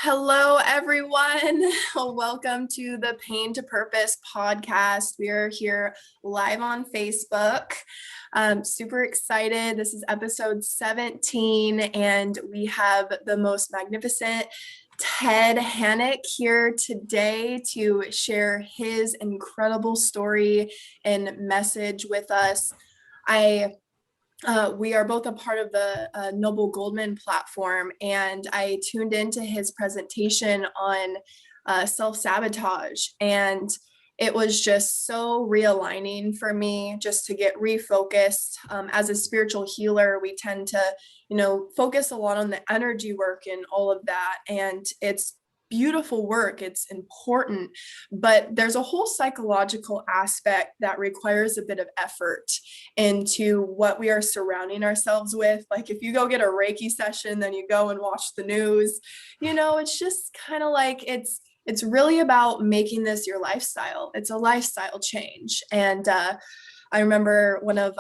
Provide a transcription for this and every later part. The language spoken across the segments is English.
Hello, everyone. Welcome to the Pain to Purpose podcast. We are here live on Facebook. Super excited. This is episode 17, and we have the most magnificent Ted Hanik here today to share his incredible story and message with us. We are both a part of the Noble Goldman platform, and I tuned into his presentation on self-sabotage, and it was just so realigning for me just to get refocused. As a spiritual healer, we tend to, focus a lot on the energy work and all of that, and it's beautiful work. It's important, but there's a whole psychological aspect that requires a bit of effort into what we are surrounding ourselves with. Like if you go get a Reiki session, then you go and watch the news, it's just kind of like it's really about making this your lifestyle. It's a lifestyle change. And I remember one of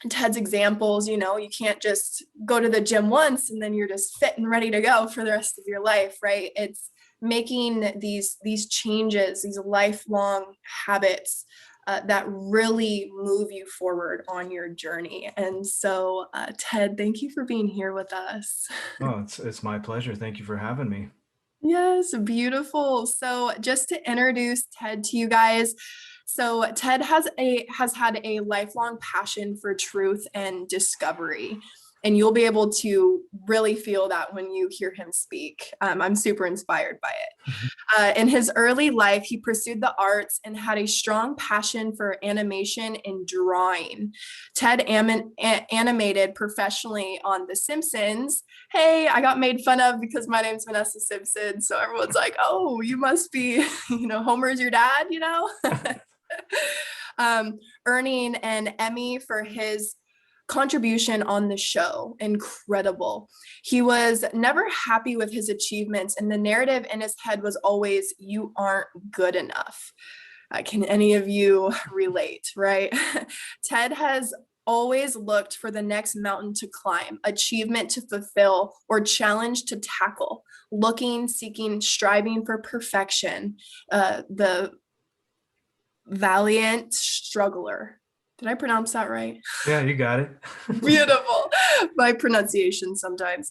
Ted's examples, you can't just go to the gym once and then you're just fit and ready to go for the rest of your life, right? It's making these changes, these lifelong habits that really move you forward on your journey. And so, Ted, thank you for being here with us. Oh, it's my pleasure. Thank you for having me. Yes, beautiful. So just to introduce Ted to you guys, so Ted has had a lifelong passion for truth and discovery, and you'll be able to really feel that when you hear him speak. I'm super inspired by it. In his early life, he pursued the arts and had a strong passion for animation and drawing. Ted animated professionally on The Simpsons. Hey, I got made fun of because my name's Vanessa Simpson. So everyone's like, oh, you must be, Homer's your dad, earning an Emmy for his contribution on the show. Incredible. He was never happy with his achievements, and the narrative in his head was always, you aren't good enough. Can any of you relate, right? Ted has always looked for the next mountain to climb, achievement to fulfill, or challenge to tackle, looking, seeking, striving for perfection, the valiant struggler. Did I pronounce that right? Yeah, you got it. Beautiful. My pronunciation sometimes.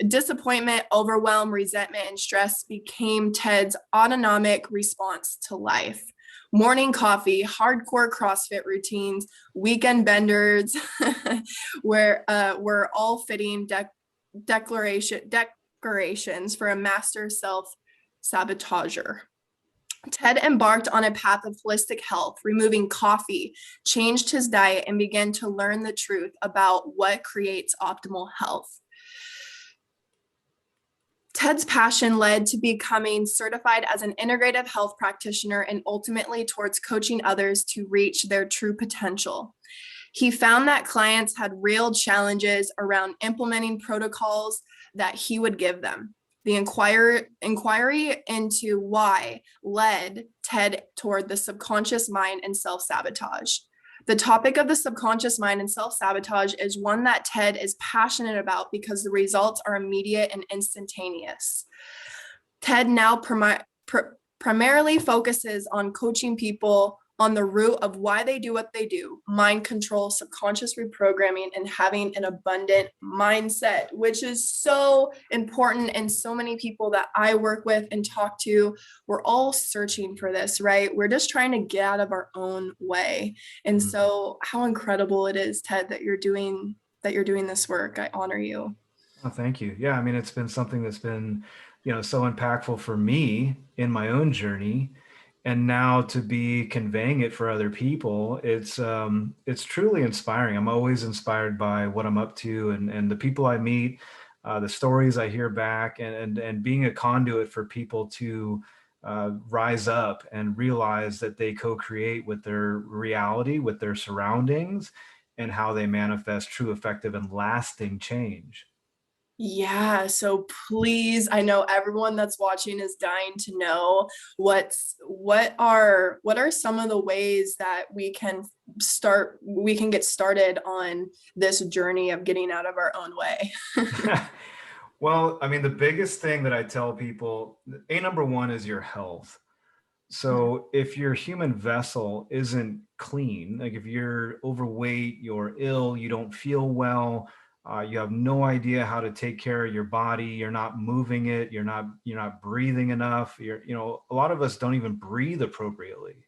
Disappointment, overwhelm, resentment, and stress became Ted's autonomic response to life. Morning coffee, hardcore CrossFit routines, weekend benders, where were all fitting declarations for a master self-sabotager. Ted embarked on a path of holistic health, removing coffee, changed his diet, and began to learn the truth about what creates optimal health. Ted's passion led to becoming certified as an integrative health practitioner and ultimately towards coaching others to reach their true potential. He found that clients had real challenges around implementing protocols that he would give them. The inquiry into why led Ted toward the subconscious mind and self-sabotage. The topic of the subconscious mind and self-sabotage is one that Ted is passionate about because the results are immediate and instantaneous. Ted now primarily focuses on coaching people on the root of why they do what they do, mind control, subconscious reprogramming, and having an abundant mindset, which is so important. And so many people that I work with and talk to, we're all searching for this, right? We're just trying to get out of our own way. And so how incredible it is, Ted, that you're doing this work. I honor you. Oh, thank you. Yeah, I mean, it's been something that's been, so impactful for me in my own journey. And now to be conveying it for other people, it's truly inspiring. I'm always inspired by what I'm up to and the people I meet, the stories I hear back, and being a conduit for people to rise up and realize that they co-create with their reality, with their surroundings, and how they manifest true, effective, and lasting change. Yeah, so please, I know everyone that's watching is dying to know what are some of the ways that we can get started on this journey of getting out of our own way. Well, I mean, the biggest thing that I tell people, number one is your health. Mhm. So if your human vessel isn't clean, like if you're overweight, you're ill, you don't feel well, you have no idea how to take care of your body, you're not moving it, you're not breathing enough. A lot of us don't even breathe appropriately.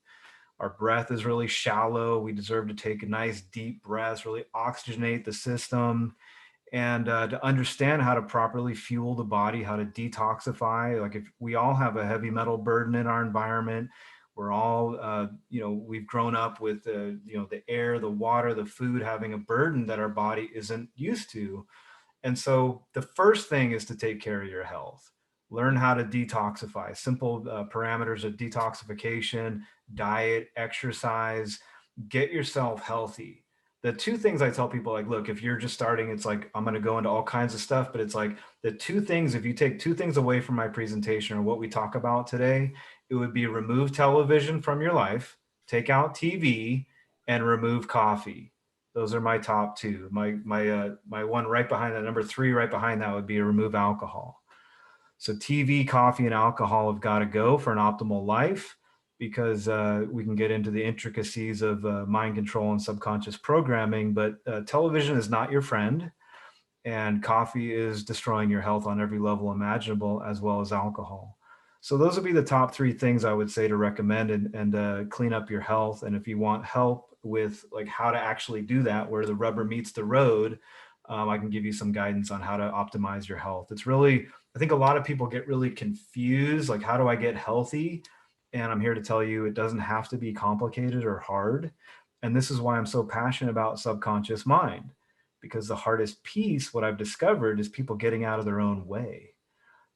Our breath is really shallow. We deserve to take a nice deep breath, really oxygenate the system, and to understand how to properly fuel the body, how to detoxify. Like if we all have a heavy metal burden in our environment, we're all, we've grown up with, the air, the water, the food having a burden that our body isn't used to. And so the first thing is to take care of your health. Learn how to detoxify, simple parameters of detoxification, diet, exercise, get yourself healthy. The two things I tell people, like, look, if you're just starting, it's like, I'm going to go into all kinds of stuff, but it's like the two things, if you take two things away from my presentation or what we talk about today, it would be remove television from your life, take out TV, and remove coffee. Those are my top two. My one right behind that, number three right behind that, would be to remove alcohol. So TV, coffee, and alcohol have got to go for an optimal life, because we can get into the intricacies of mind control and subconscious programming. But television is not your friend, and coffee is destroying your health on every level imaginable, as well as alcohol. So those would be the top three things I would say to recommend, and clean up your health. And if you want help with like how to actually do that, where the rubber meets the road, I can give you some guidance on how to optimize your health. It's really, I think a lot of people get really confused, like, how do I get healthy? And I'm here to tell you, it doesn't have to be complicated or hard. And this is why I'm so passionate about subconscious mind, because the hardest piece, what I've discovered, is people getting out of their own way.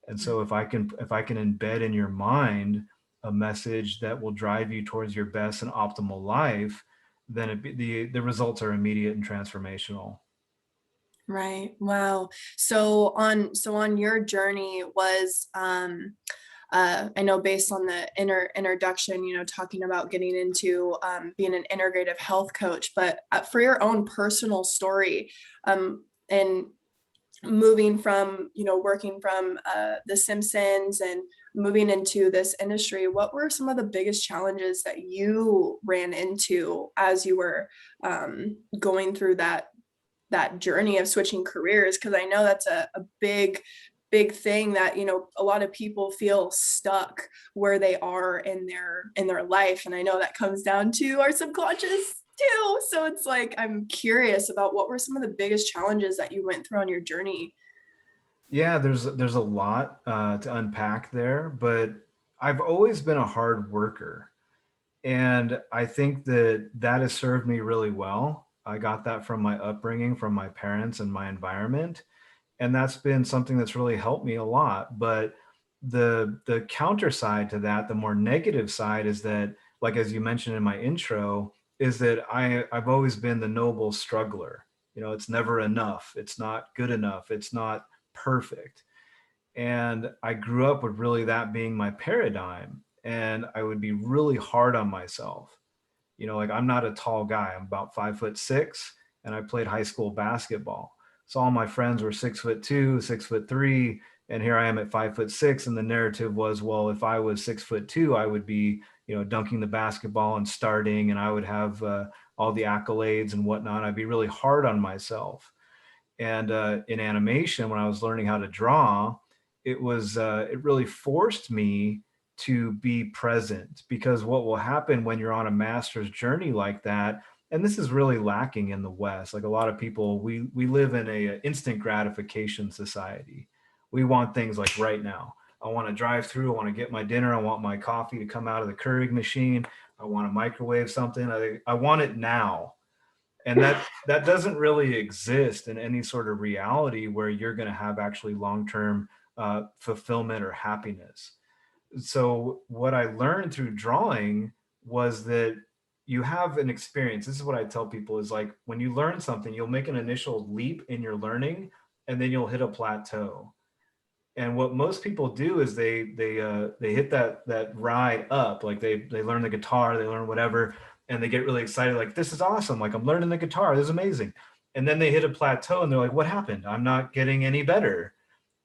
And so if I can embed in your mind a message that will drive you towards your best and optimal life, then the results are immediate and transformational. Right. Wow. So on your journey was I know based on the introduction, talking about getting into being an integrative health coach, but for your own personal story, and moving from, working from The Simpsons and moving into this industry, what were some of the biggest challenges that you ran into as you were going through that journey of switching careers? Because I know that's a big thing that, a lot of people feel stuck where they are in their life, and I know that comes down to our subconscious too. So it's like, I'm curious about what were some of the biggest challenges that you went through on your journey. Yeah, there's a lot to unpack there, but I've always been a hard worker. And I think that that has served me really well. I got that from my upbringing, from my parents and my environment. And that's been something that's really helped me a lot. But the counter side to that, the more negative side, is that, like as you mentioned in my intro, is that I've always been the noble struggler. It's never enough. It's not good enough. It's not perfect. And I grew up with really that being my paradigm. And I would be really hard on myself. Like, I'm not a tall guy. I'm about 5'6", and I played high school basketball. So all my friends were 6'2", 6'3", and here I am at 5'6". And the narrative was, well, if I was 6'2", I would be, dunking the basketball and starting, and I would have all the accolades and whatnot. I'd be really hard on myself. And in animation, when I was learning how to draw, it really forced me to be present, because what will happen when you're on a master's journey like that, and this is really lacking in the West. Like, a lot of people, we live in a instant gratification society. We want things like right now. I want to drive through. I want to get my dinner. I want my coffee to come out of the Keurig machine. I want to microwave something. I want it now. And that doesn't really exist in any sort of reality where you're going to have actually long-term fulfillment or happiness. So what I learned through drawing was that you have an experience. This is what I tell people, is like, when you learn something, you'll make an initial leap in your learning, and then you'll hit a plateau. And what most people do is they hit that ride up, like they learn the guitar, they learn whatever, and they get really excited, like, this is awesome, like, I'm learning the guitar, this is amazing. And then they hit a plateau and they're like, what happened? I'm not getting any better.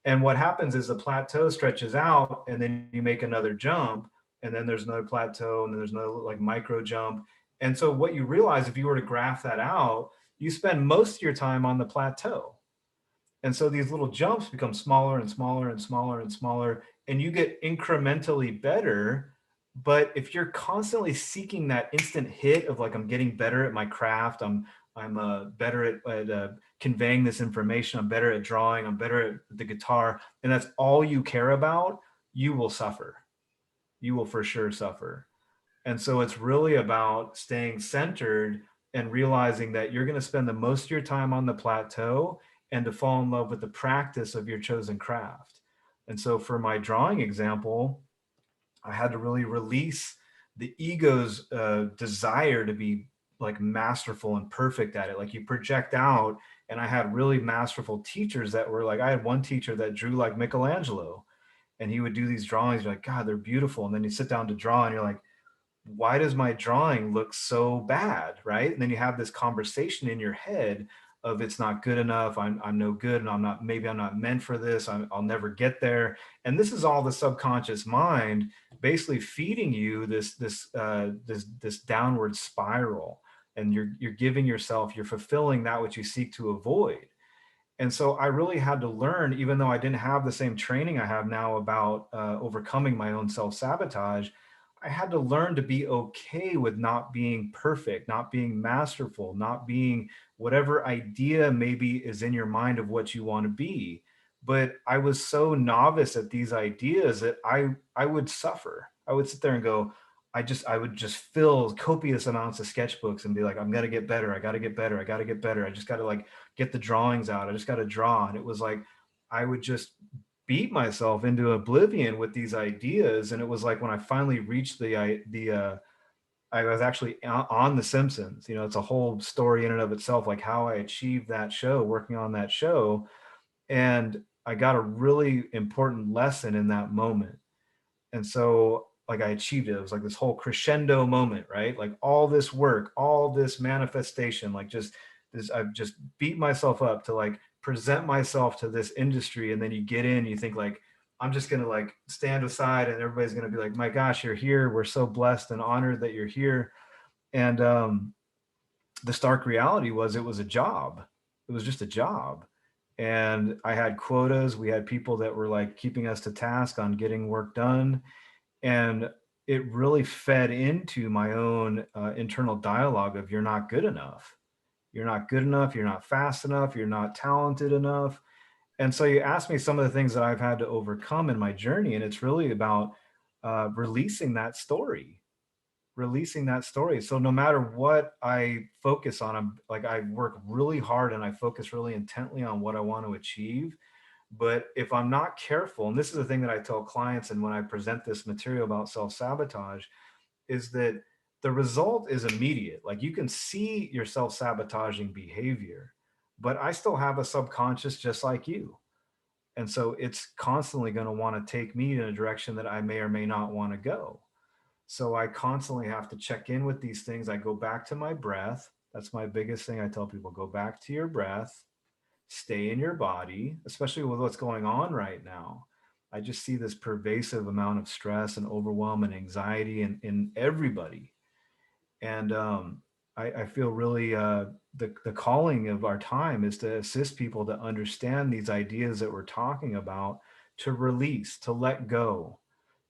And what happens is the plateau stretches out, and then you make another jump, and then there's another plateau, and then there's another like micro jump. And so what you realize, if you were to graph that out, you spend most of your time on the plateau. And so these little jumps become smaller and smaller and smaller and smaller, and you get incrementally better. But if you're constantly seeking that instant hit of like, I'm getting better at my craft, I'm better at conveying this information, I'm better at drawing, I'm better at the guitar, and that's all you care about, you will suffer. You will for sure suffer. And so it's really about staying centered and realizing that you're going to spend the most of your time on the plateau and to fall in love with the practice of your chosen craft. And so for my drawing example, I had to really release the ego's desire to be like masterful and perfect at it. Like you project out, and I had really masterful teachers that were like, I had one teacher that drew like Michelangelo, and he would do these drawings. You're like, God, they're beautiful. And then you sit down to draw, and you're like, why does my drawing look so bad, right? And then you have this conversation in your head of it's not good enough, I'm no good, and I'm not, maybe I'm not meant for this, I'll never get there. And this is all the subconscious mind basically feeding you this downward spiral, and you're giving yourself, you're fulfilling that which you seek to avoid. And so I really had to learn, even though I didn't have the same training I have now about overcoming my own self-sabotage, I had to learn to be okay with not being perfect, not being masterful, not being whatever idea maybe is in your mind of what you want to be. But I was so novice at these ideas that I would suffer. I would sit there and go, I would just fill copious amounts of sketchbooks and be like, I'm gonna get better, I gotta get better, I gotta get better, I just gotta like get the drawings out, I just gotta draw. And it was like I would just beat myself into oblivion with these ideas. And it was like when I finally reached I was actually on The Simpsons. You know, it's a whole story in and of itself, like how I achieved that show, working on that show. And I got a really important lesson in that moment. And so like I achieved it. It was like this whole crescendo moment, right? Like all this work, all this manifestation, like just this, I've just beat myself up to like present myself to this industry. And then you get in, you think like, I'm just going to like stand aside and everybody's going to be like, my gosh, you're here. We're so blessed and honored that you're here. And the stark reality was it was a job. It was just a job. And I had quotas. We had people that were like keeping us to task on getting work done. And it really fed into my own internal dialogue of you're not good enough. You're not good enough. You're not fast enough. You're not talented enough. And so you asked me some of the things that I've had to overcome in my journey. And it's really about releasing that story, releasing that story. So no matter what I focus on, I'm like, I work really hard and I focus really intently on what I want to achieve. But if I'm not careful, and this is the thing that I tell clients, and when I present this material about self-sabotage, is that the result is immediate. Like you can see your self-sabotaging behavior, but I still have a subconscious just like you. And so it's constantly going to want to take me in a direction that I may or may not want to go. So I constantly have to check in with these things. I go back to my breath. That's my biggest thing. I tell people, go back to your breath, stay in your body, especially with what's going on right now. I just see this pervasive amount of stress and overwhelm and anxiety in everybody. And I feel really the calling of our time is to assist people to understand these ideas that we're talking about, to release, to let go,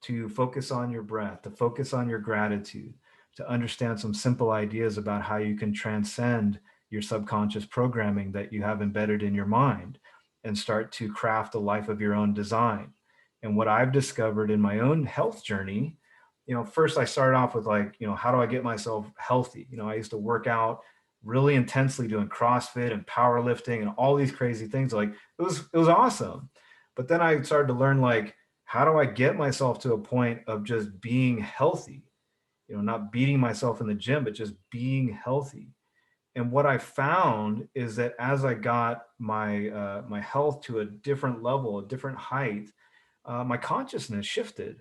to focus on your breath, to focus on your gratitude, to understand some simple ideas about how you can transcend your subconscious programming that you have embedded in your mind and start to craft a life of your own design. And what I've discovered in my own health journey, you know, first I started off with like, you know, how do I get myself healthy? You know, I used to work out really intensely doing CrossFit and powerlifting and all these crazy things. Like it was awesome. But then I started to learn like, how do I get myself to a point of just being healthy? You know, not beating myself in the gym, but just being healthy. And what I found is that as I got my health to a different level, a different height, my consciousness shifted,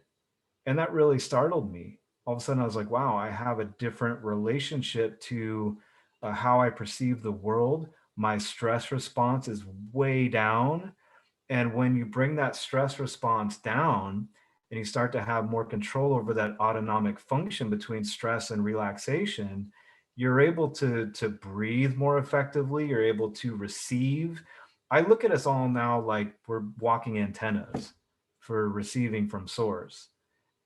and that really startled me. All of a sudden, I was like, "Wow, I have a different relationship to how I perceive the world. My stress response is way down." And when you bring that stress response down and you start to have more control over that autonomic function between stress and relaxation, you're able to breathe more effectively. You're able to receive. I look at us all now like we're walking antennas for receiving from source.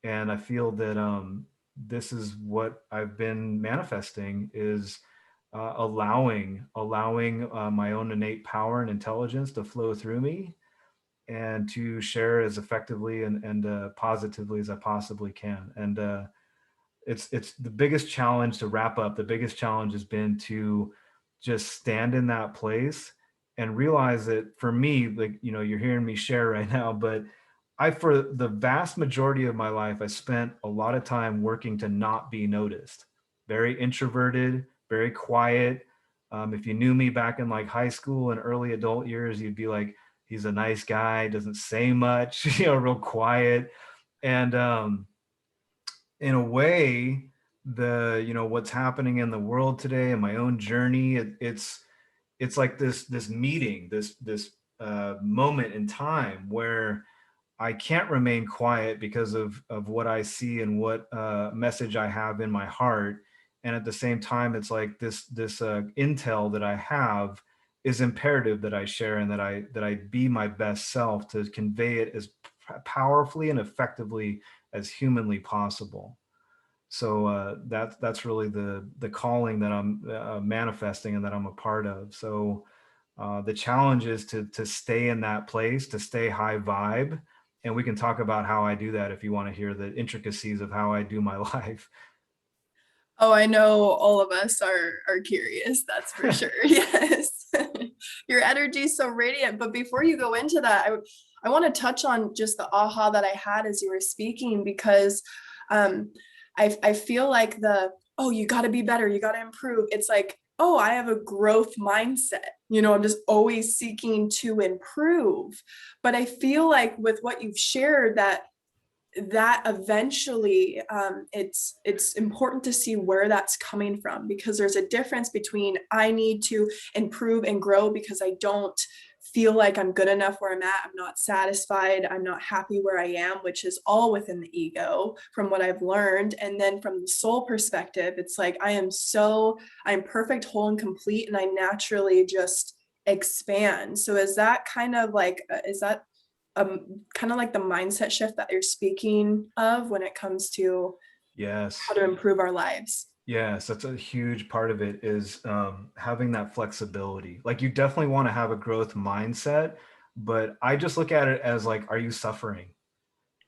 And I feel that this is what I've been manifesting is allowing my own innate power and intelligence to flow through me and to share as effectively and positively as I possibly can. And it's the biggest challenge to wrap up. The biggest challenge has been to just stand in that place and realize that for me, like, you're hearing me share right now, but for the vast majority of my life, I spent a lot of time working to not be noticed. Very introverted, very quiet. If you knew me back in like high school and early adult years, you'd be like, he's a nice guy, doesn't say much, real quiet. And in a way, what's happening in the world today and my own journey, it's like this meeting, this moment in time where I can't remain quiet because of what I see and what message I have in my heart. And at the same time, it's like this intel that I have is imperative that I share and that I be my best self to convey it as powerfully and effectively as humanly possible. So that's really the calling that I'm manifesting and that I'm a part of. So the challenge is to stay in that place, to stay high vibe. And we can talk about how I do that if you want to hear the intricacies of how I do my life. Oh, I know all of us are curious, that's for sure. Yes. Your energy is so radiant. But before you go into that, I want to touch on just the aha that I had as you were speaking, because I feel like oh, you got to be better, you got to improve. It's like, oh, I have a growth mindset. I'm just always seeking to improve. But I feel like with what you've shared, that eventually it's important to see where that's coming from, because there's a difference between I need to improve and grow because I don't feel like I'm good enough where I'm at, I'm not satisfied, I'm not happy where I am, which is all within the ego from what I've learned. And then from the soul perspective, it's like I'm perfect, whole, and complete, and I naturally just expand. So is that kind of like kind of like the mindset shift that you're speaking of when it comes to Yes. how to improve our lives? Yes, that's a huge part of it is having that flexibility. Like you definitely want to have a growth mindset, but I just look at it as like, are you suffering?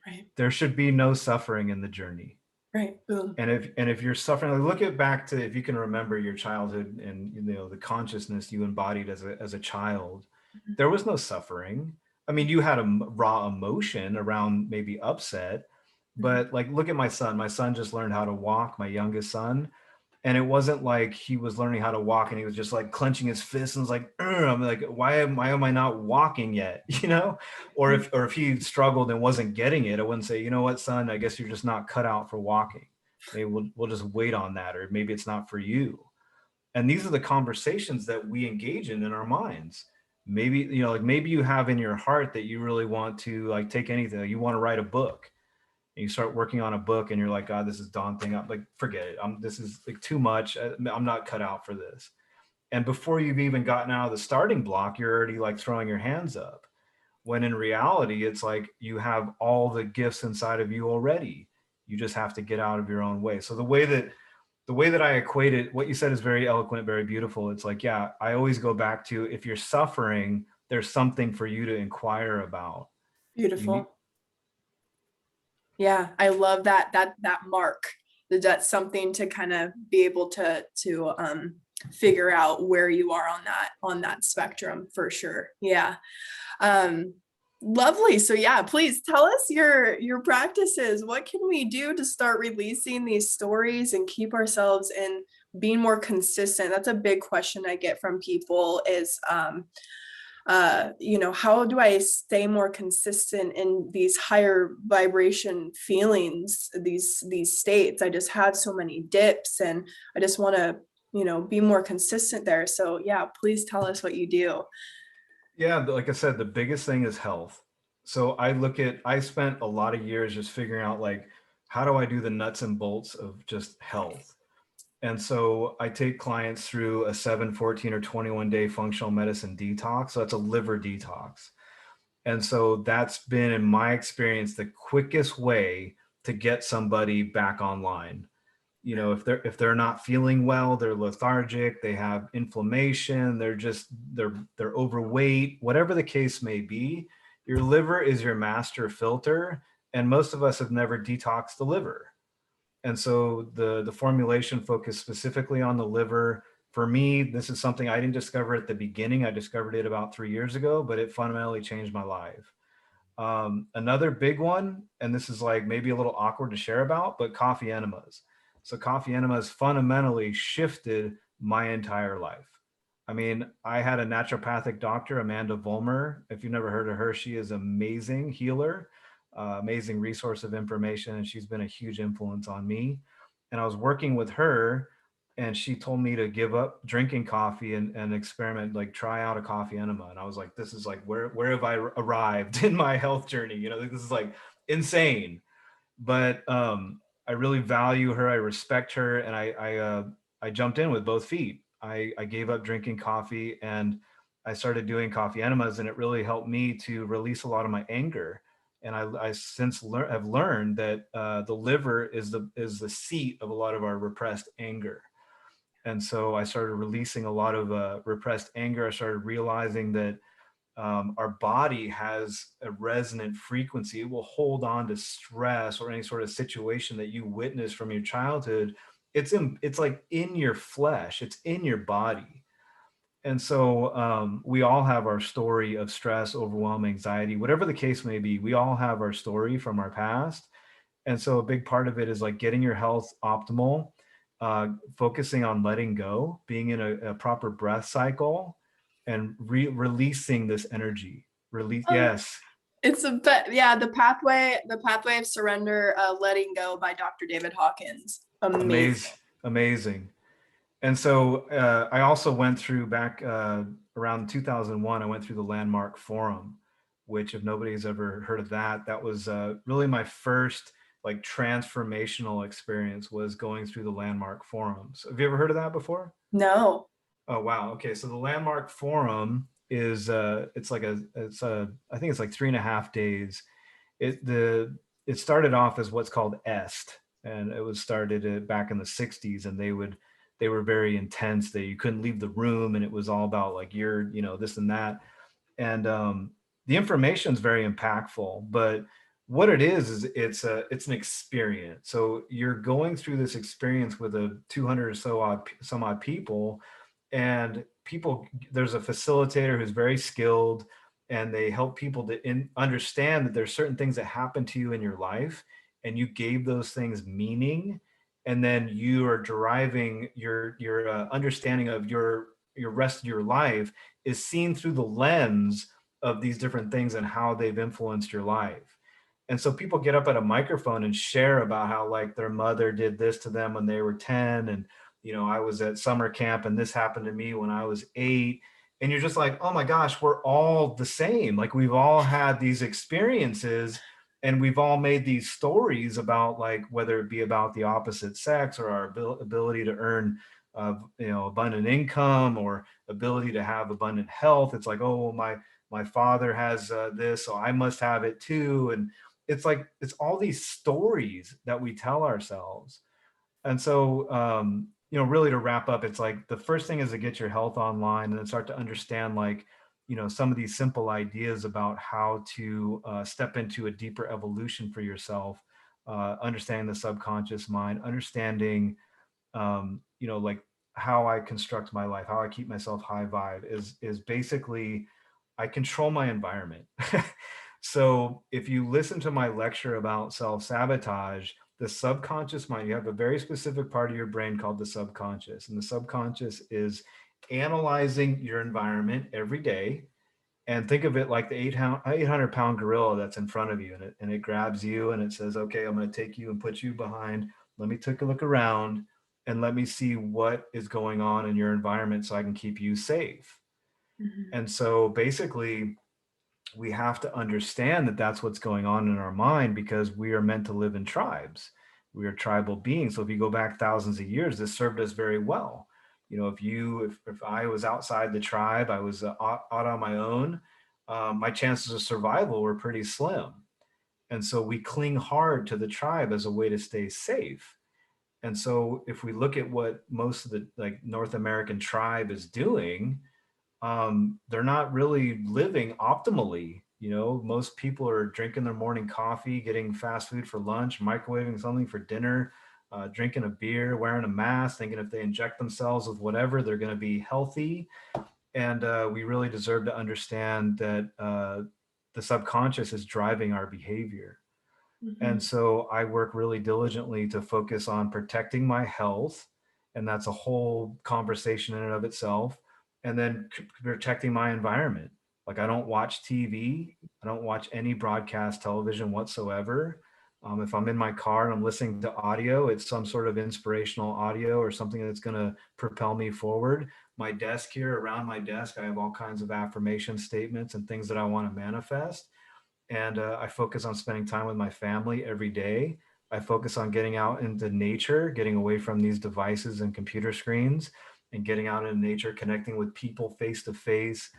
Right. There should be no suffering in the journey. Right. Boom. And if you're suffering, like look at back to if you can remember your childhood and the consciousness you embodied as a child, there was no suffering. I mean, you had a raw emotion around maybe upset, but like look at my son. My son just learned how to walk, my youngest son. And it wasn't like he was learning how to walk and he was just like clenching his fists and was like, I'm like, why am I not walking yet? Or if he struggled and wasn't getting it, I wouldn't say, you know what, son, I guess you're just not cut out for walking. Maybe we'll just wait on that, or maybe it's not for you. And these are the conversations that we engage in our minds. Maybe, like maybe you have in your heart that you really want to like take anything, like you want to write a book. And you start working on a book and you're like, God, this is daunting. I'm like, forget it. This is like too much. I'm not cut out for this. And before you've even gotten out of the starting block, you're already like throwing your hands up. When in reality, it's like you have all the gifts inside of you already. You just have to get out of your own way. So the way that I equate it, what you said is very eloquent, very beautiful. It's like, yeah, I always go back to if you're suffering, there's something for you to inquire about. Beautiful. Yeah, I love that mark. That's something to kind of be able to figure out where you are on that spectrum for sure. Yeah. Lovely. So yeah, please tell us your practices. What can we do to start releasing these stories and keep ourselves in being more consistent? That's a big question I get from people is how do I stay more consistent in these higher vibration feelings, these states? I just have so many dips and I just want to, be more consistent there. So yeah, please tell us what you do. Yeah, like I said, the biggest thing is health. So I spent a lot of years just figuring out like, how do I do the nuts and bolts of just health? And so I take clients through a 7, 14, or 21 day functional medicine detox. So that's a liver detox. And so that's been, in my experience, the quickest way to get somebody back online. You know, if they're not feeling well, they're lethargic, they have inflammation, they're overweight, whatever the case may be, your liver is your master filter, and most of us have never detoxed the liver. And so the formulation focused specifically on the liver. For me, this is something I didn't discover at the beginning. I discovered it about 3 years ago, but it fundamentally changed my life. Another big one, and this is like maybe a little awkward to share about, but coffee enemas. So coffee enemas fundamentally shifted my entire life. I mean, I had a naturopathic doctor, Amanda Vollmer. If you've never heard of her, she is amazing healer, amazing resource of information, and she's been a huge influence on me. And I was working with her, and she told me to give up drinking coffee and experiment, like try out a coffee enema. And I was like, this is like, where have I arrived in my health journey? You know, this is like insane. But I really value her. I respect her, and I jumped in with both feet. I gave up drinking coffee, and I started doing coffee enemas, and it really helped me to release a lot of my anger. And I since have learned that the liver is the seat of a lot of our repressed anger. And so I started releasing a lot of repressed anger. I started realizing that our body has a resonant frequency. It will hold on to stress or any sort of situation that you witness from your childhood. It's like in your flesh. It's in your body. And so we all have our story of stress, overwhelm, anxiety, whatever the case may be. We all have our story from our past. And so a big part of it is like getting your health optimal, focusing on letting go, being in a proper breath cycle, and releasing this energy. Release, Oh, yes, it's yeah, the pathway of surrender, letting go by Dr. David Hawkins. Amazing. amazing. And so I also went through back around 2001. I went through the Landmark Forum, which, if nobody's ever heard of that, that was really my first like transformational experience, was going through the Landmark Forums. Have you ever heard of that before? No. Oh wow. Okay. So the Landmark Forum is I think it's like 3.5 days. It started off as what's called EST, and it was started back in the 60s, and they were very intense. That you couldn't leave the room, and it was all about like this and that. And the information is very impactful, but what it is it's an experience. So you're going through this experience with a 200 or some odd people, and there's a facilitator who's very skilled, and they help people to understand that there's certain things that happen to you in your life, and you gave those things meaning, and then you are deriving your understanding of your rest of your life is seen through the lens of these different things and how they've influenced your life. And so people get up at a microphone and share about how like their mother did this to them when they were 10, and I was at summer camp and this happened to me when I was 8. And you're just like, oh my gosh, we're all the same. Like we've all had these experiences, and we've all made these stories about, like, whether it be about the opposite sex or our ability to earn abundant income, or ability to have abundant health. It's like, oh well, my father has this, so I must have it too. And it's like, it's all these stories that we tell ourselves. And so really, to wrap up, it's like the first thing is to get your health online, and then start to understand, like, some of these simple ideas about how to step into a deeper evolution for yourself, understanding the subconscious mind, understanding like how I construct my life, how I keep myself high vibe, is basically I control my environment. So if you listen to my lecture about self-sabotage, the subconscious mind, you have a very specific part of your brain called the subconscious. And the subconscious is analyzing your environment every day. And think of it like the 800-pound gorilla that's in front of you, and it grabs you and it says, okay, I'm going to take you and put you behind. Let me take a look around and let me see what is going on in your environment so I can keep you safe. Mhm. And so basically, we have to understand that that's what's going on in our mind, because we are meant to live in tribes. We are tribal beings. So if you go back thousands of years, this served us very well. If I was outside the tribe, I was out on my own, my chances of survival were pretty slim. And so we cling hard to the tribe as a way to stay safe. And so if we look at what most of the like North American tribe is doing, they're not really living optimally. Most people are drinking their morning coffee, getting fast food for lunch, microwaving something for dinner, drinking a beer, wearing a mask, thinking if they inject themselves with whatever, they're going to be healthy. And we really deserve to understand that the subconscious is driving our behavior. And Mhm. so I work really diligently to focus on protecting my health. And that's a whole conversation in and of itself. And then protecting my environment. Like, I don't watch TV, I don't watch any broadcast television whatsoever. If I'm in my car and I'm listening to audio, it's some sort of inspirational audio or something that's going to propel me forward. My desk here, around my desk, I have all kinds of affirmation statements and things that I want to manifest. And I focus on spending time with my family every day. I focus on getting out into nature, getting away from these devices and computer screens, and getting out into nature, connecting with people face to face,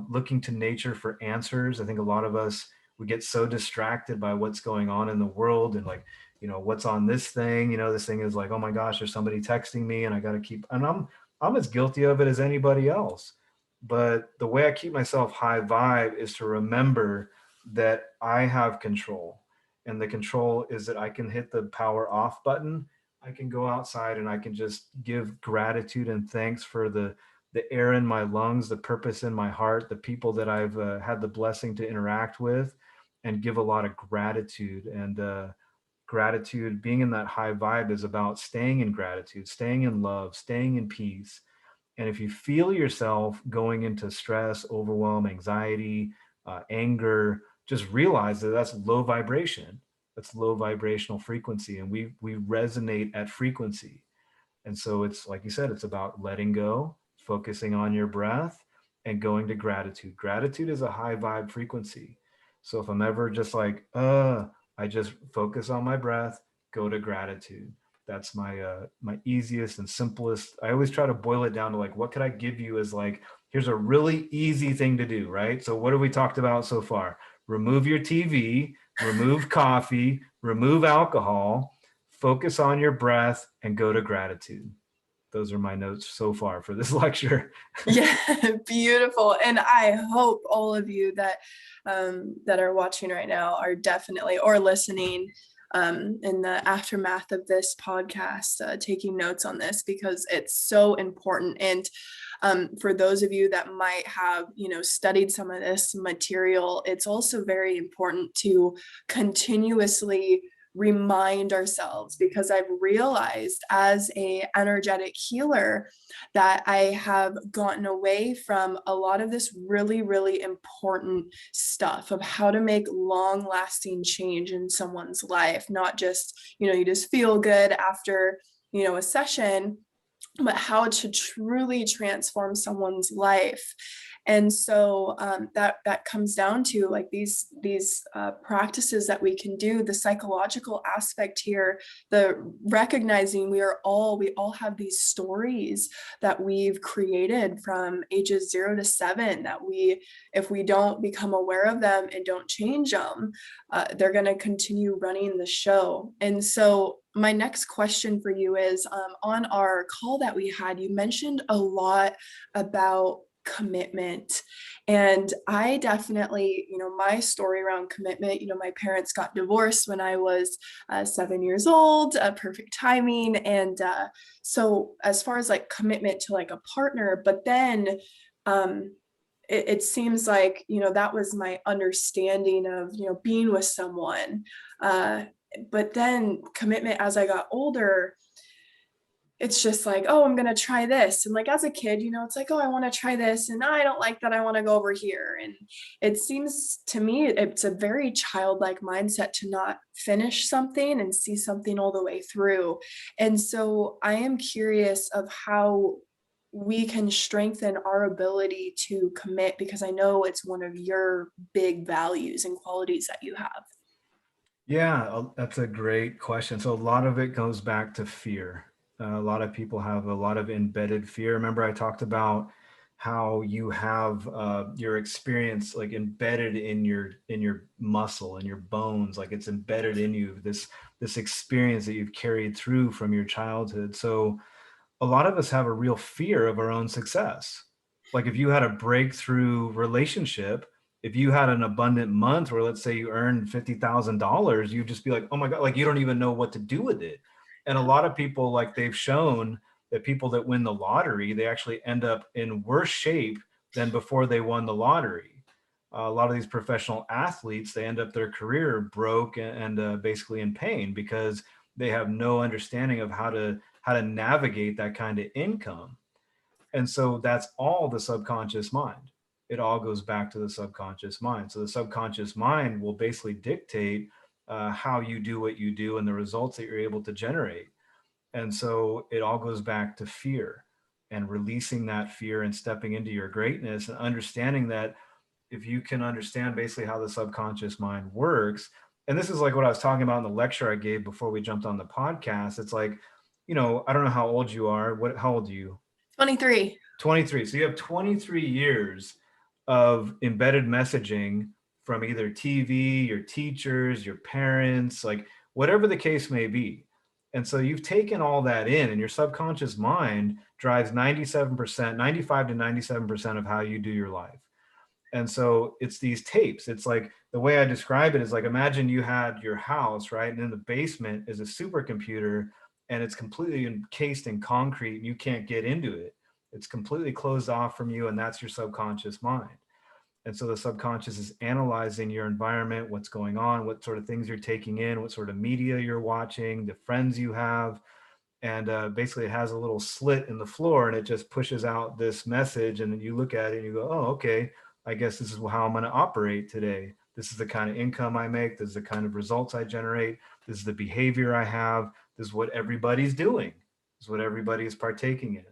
looking to nature for answers. I think a lot of us, we get so distracted by what's going on in the world, and like, what's on this thing. This thing is like, oh my gosh, there's somebody texting me, and I got to keep. And I'm as guilty of it as anybody else. But the way I keep myself high vibe is to remember that I have control. And the control is that I can hit the power off button. I can go outside and I can just give gratitude and thanks for the air in my lungs, the purpose in my heart, the people that I've had the blessing to interact with, and give a lot of gratitude. And gratitude, being in that high vibe, is about staying in gratitude, staying in love, staying in peace. And if you feel yourself going into stress, overwhelm, anxiety, anger, just realize that that's low vibration. That's low vibrational frequency, and we resonate at frequency. And so it's like you said, it's about letting go, focusing on your breath, and going to gratitude. Gratitude is a high vibe frequency. So if I'm ever just like, I just focus on my breath, go to gratitude. That's my easiest and simplest. I always try to boil it down to like, what could I give you as like, here's a really easy thing to do, right? So what have we talked about so far? Remove your TV, remove coffee, remove alcohol, focus on your breath, and go to gratitude. Those are my notes so far for this lecture. Yeah, beautiful. And I hope all of you that are watching right now are definitely, or listening in the aftermath of this podcast, taking notes on this, because it's so important. And for those of you that might have, studied some of this material, it's also very important to continuously remind ourselves, because I've realized as a energetic healer that I have gotten away from a lot of this really, really important stuff of how to make long lasting change in someone's life, not just, you just feel good after, a session, but how to truly transform someone's life. And so that comes down to like these practices that we can do, the psychological aspect here, the recognizing we all have these stories that we've created from ages 0 to 7, that if we don't become aware of them and don't change them, they're going to continue running the show. And so my next question for you is, on our call that we had, you mentioned a lot about commitment. And I definitely, my story around commitment, my parents got divorced when I was 7 years old, perfect timing. And so as far as like commitment to like a partner, but then it seems like, that was my understanding of, being with someone. But then commitment as I got older, it's just like, oh, I'm going to try this. And like, as a kid, it's like, oh, I want to try this. And I don't like that. I want to go over here. And it seems to me, it's a very childlike mindset to not finish something and see something all the way through. And so I am curious of how we can strengthen our ability to commit, because I know it's one of your big values and qualities that you have. Yeah, that's a great question. So a lot of it goes back to fear. A lot of people have a lot of embedded fear. Remember, I talked about how you have your experience like embedded in your muscle and your bones, like it's embedded in you. This experience that you've carried through from your childhood. So a lot of us have a real fear of our own success. Like if you had a breakthrough relationship, if you had an abundant month where let's say you earned $50,000, you'd just be like, oh my God, like you don't even know what to do with it. And a lot of people, like they've shown that people that win the lottery, they actually end up in worse shape than before they won the lottery. A lot of these professional athletes, they end up their career broke and basically in pain because they have no understanding of how to navigate that kind of income. And so that's all the subconscious mind. It all goes back to the subconscious mind. So the subconscious mind will basically dictate how you do what you do and the results that you're able to generate. And so it all goes back to fear and releasing that fear and stepping into your greatness and understanding that if you can understand basically how the subconscious mind works, and this is like what I was talking about in the lecture I gave before we jumped on the podcast. It's like, I don't know how old you are. How old are you? 23. 23. So you have 23 years of embedded messaging from either TV, your teachers, your parents, like whatever the case may be. And so you've taken all that in, and your subconscious mind drives 97%, 95 to 97% of how you do your life. And so it's these tapes. It's like the way I describe it is like, imagine you had your house, right? And in the basement is a supercomputer and it's completely encased in concrete and you can't get into it. It's completely closed off from you. And that's your subconscious mind. And so the subconscious is analyzing your environment, what's going on, what sort of things you're taking in, what sort of media you're watching, the friends you have. And basically it has a little slit in the floor and it just pushes out this message. And then you look at it and you go, oh, okay, I guess this is how I'm going to operate today. This is the kind of income I make. This is the kind of results I generate. This is the behavior I have. This is what everybody's doing. This is what everybody is partaking in.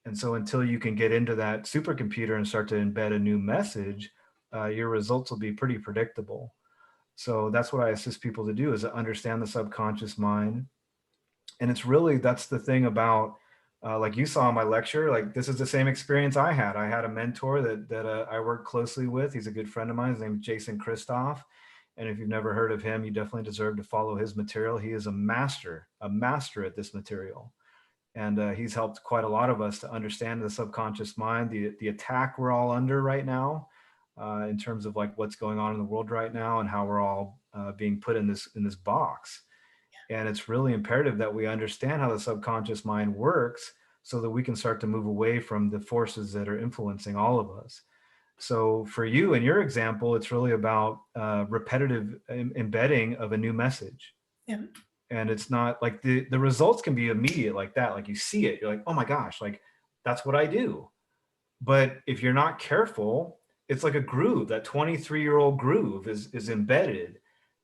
And so until you can get into that supercomputer and start to embed a new message, your results will be pretty predictable. So that's what I assist people to do, is to understand the subconscious mind. And it's really, that's the thing about, like you saw in my lecture, like this is the same experience I had. I had a mentor that I worked closely with. He's a good friend of mine. His name is Jason Christoff. And if you've never heard of him, you definitely deserve to follow his material. He is a master at this material. And he's helped quite a lot of us to understand the subconscious mind, the attack we're all under right now, in terms of like what's going on in the world right now and how we're all being put in this box. And it's really imperative that we understand how the subconscious mind works so that we can start to move away from the forces that are influencing all of us. So for you, in your example, it's really about repetitive embedding of a new message. Yeah. And it's not like the results can be immediate like that. Like you see it, you're like, oh my gosh, like that's what I do. But if you're not careful, it's like a groove. That 23-year-old groove is embedded.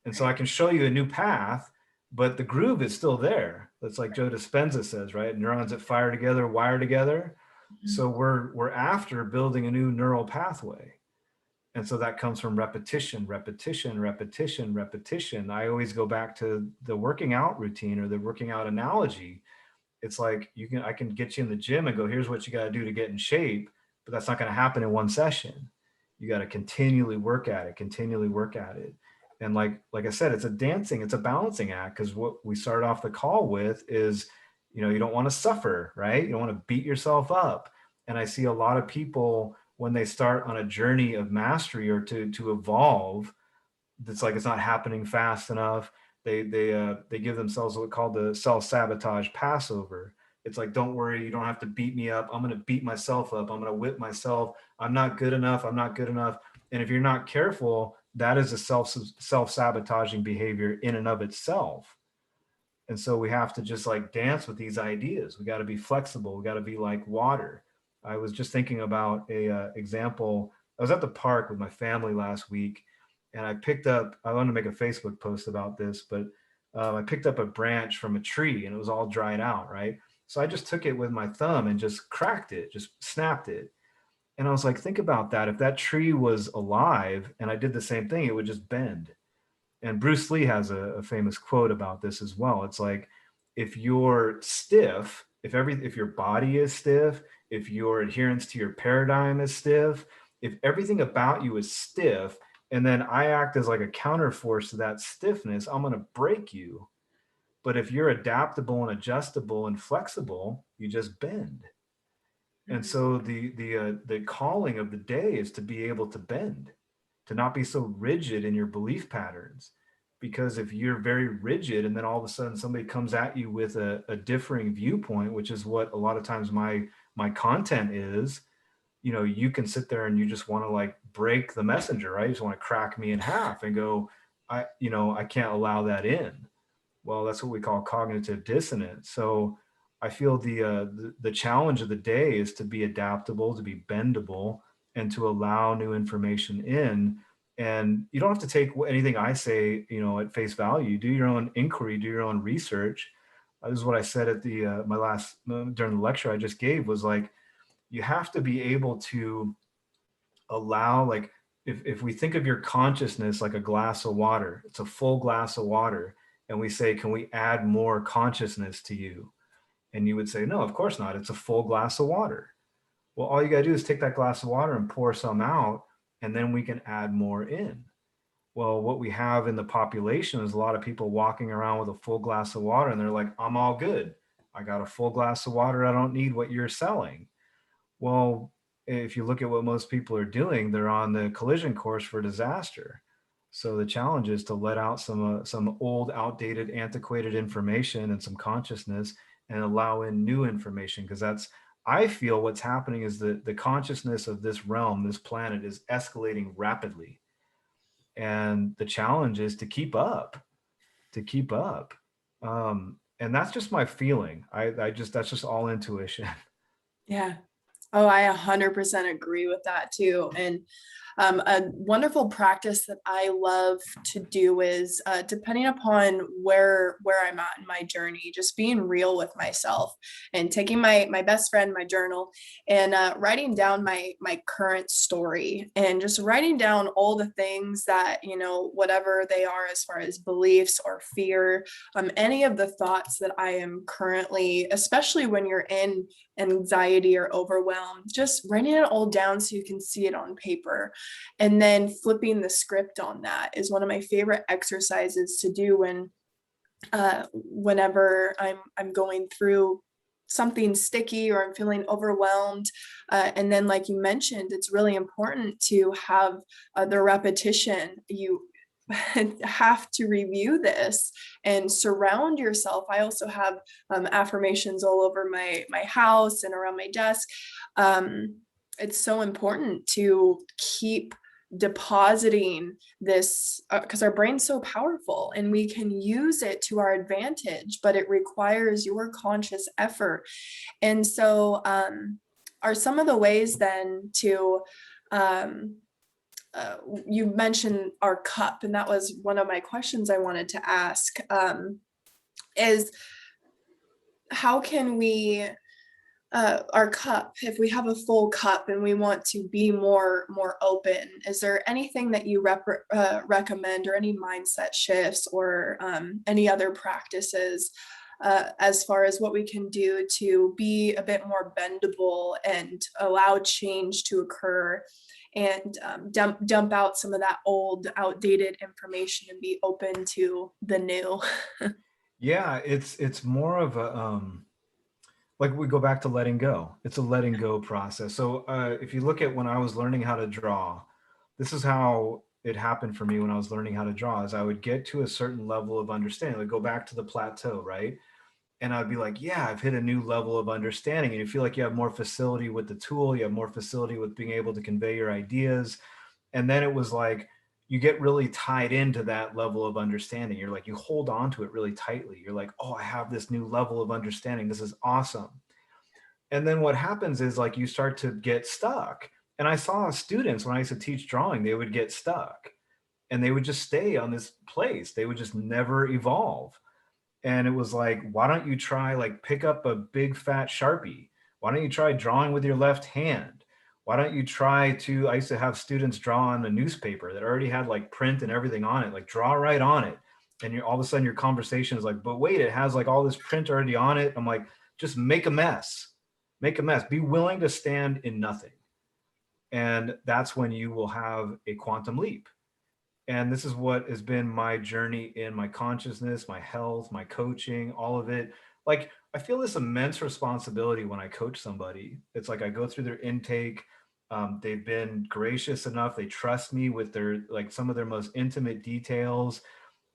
And so I can show you a new path, but the groove is still there. That's like Joe Dispenza says, right? Neurons that fire together, wire together. Mm-hmm. So we're after building a new neural pathway. And so that comes from repetition, repetition, repetition, repetition. I always go back to the working out routine or the working out analogy. It's like I can get you in the gym and go, here's what you got to do to get in shape, but that's not going to happen in one session. You got to continually work at it, continually work at it. And like I said, it's a balancing act, because what we started off the call with is, you don't want to suffer, right? You don't want to beat yourself up. And I see a lot of people when they start on a journey of mastery or to evolve, it's like it's not happening fast enough. They give themselves what's called the self-sabotage Passover. It's like, don't worry, you don't have to beat me up. I'm going to beat myself up. I'm going to whip myself. I'm not good enough. I'm not good enough. And if you're not careful, that is a self-sabotaging behavior in and of itself. And so we have to just like dance with these ideas. We got to be flexible. We got to be like water. I was just thinking about a example. I was at the park with my family last week, and I wanted to make a Facebook post about this, but I picked up a branch from a tree and it was all dried out, right? So I just took it with my thumb and just cracked it, just snapped it. And I was like, think about that. If that tree was alive and I did the same thing, it would just bend. And Bruce Lee has a famous quote about this as well. It's like, if you're stiff, if your body is stiff, if your adherence to your paradigm is stiff, if everything about you is stiff, and then I act as like a counterforce to that stiffness, I'm going to break you. But if you're adaptable and adjustable and flexible, you just bend. And Mhm. so the calling of the day is to be able to bend, to not be so rigid in your belief patterns. Because if you're very rigid and then all of a sudden somebody comes at you with a differing viewpoint, which is what a lot of times my content is, you can sit there and you just want to like break the messenger, right? You just want to crack me in half and go, I can't allow that in. Well, that's what we call cognitive dissonance. So I feel the challenge of the day is to be adaptable, to be bendable, and to allow new information in. And you don't have to take anything I say, at face value. Do your own inquiry, do your own research. This is what I said at the my last during the lecture I just gave, was like, you have to be able to allow, like, if we think of your consciousness like a glass of water, it's a full glass of water, and we say, can we add more consciousness to you? And you would say, no, of course not, it's a full glass of water. Well, all you got to do is take that glass of water and pour some out, and then we can add more in. Well, what we have in the population is a lot of people walking around with a full glass of water, and they're like, I'm all good, I got a full glass of water, I don't need what you're selling. Well, if you look at what most people are doing, they're on the collision course for disaster. So the challenge is to let out some old, outdated, antiquated information and some consciousness, and allow in new information. Because I feel what's happening is that the consciousness of this realm, this planet, is escalating rapidly, and the challenge is to keep up, to keep up. And that's just my feeling. I just that's just all intuition. Yeah. Oh, I 100% agree with that too. And a wonderful practice that I love to do is, depending upon where I'm at in my journey, just being real with myself and taking my best friend, my journal, and writing down my current story, and just writing down all the things that, whatever they are, as far as beliefs or fear, any of the thoughts that I am currently, especially when you're in anxiety or overwhelmed, just writing it all down so you can see it on paper. And then flipping the script on that is one of my favorite exercises to do whenever I'm going through something sticky or I'm feeling overwhelmed. And then, like you mentioned, it's really important to have the repetition. You have to review this and surround yourself. I also have affirmations all over my house and around my desk. It's so important to keep depositing this, because our brain's so powerful and we can use it to our advantage, but it requires your conscious effort. And so are some of the ways then to um, you mentioned our cup, and that was one of my questions I wanted to ask, is how can we, our cup, if we have a full cup and we want to be more open, is there anything that you recommend, or any mindset shifts, or any other practices as far as what we can do to be a bit more bendable and allow change to occur, and dump out some of that old, outdated information and be open to the new? Yeah, it's more of a like, we go back to letting go. It's a letting go process. So if you look at when I was learning how to draw, this is how it happened for me when I was learning how to draw. Is I would get to a certain level of understanding, like go back to the plateau, right? And I'd be like, yeah, I've hit a new level of understanding. And you feel like you have more facility with the tool, you have more facility with being able to convey your ideas. And then it was like, you get really tied into that level of understanding. You're like, you hold on to it really tightly. You're like, oh, I have this new level of understanding. This is awesome. And then what happens is, like, you start to get stuck. And I saw students when I used to teach drawing, they would get stuck and they would just stay on this place. They would just never evolve. And it was like, why don't you try like pick up a big fat Sharpie? Why don't you try drawing with your left hand? Why don't you try to, I used to have students draw on a newspaper that already had like print and everything on it, like draw right on it. And you're all of a sudden your conversation is like, but wait, it has like all this print already on it. I'm like, just make a mess, make a mess, be willing to stand in nothing. And that's when you will have a quantum leap. And this is what has been my journey in my consciousness, my health, my coaching, all of it. Like, I feel this immense responsibility when I coach somebody. It's like I go through their intake. They've been gracious enough. They trust me with their, like, some of their most intimate details.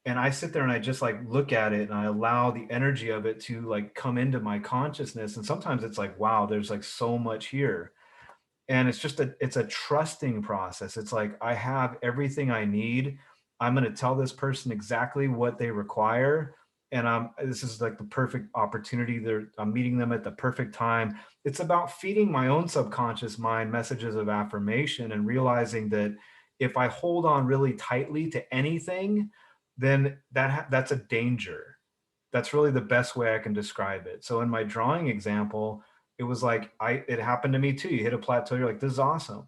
And I sit there and I just like look at it and I allow the energy of it to like come into my consciousness. And sometimes it's like, wow, there's like so much here. And it's a trusting process. It's like, I have everything I need. I'm going to tell this person exactly what they require. And this is like the perfect opportunity. I'm meeting them at the perfect time. It's about feeding my own subconscious mind messages of affirmation and realizing that if I hold on really tightly to anything, then that's a danger. That's really the best way I can describe it. So in my drawing example, it was like, it happened to me too. You hit a plateau, you're like, this is awesome.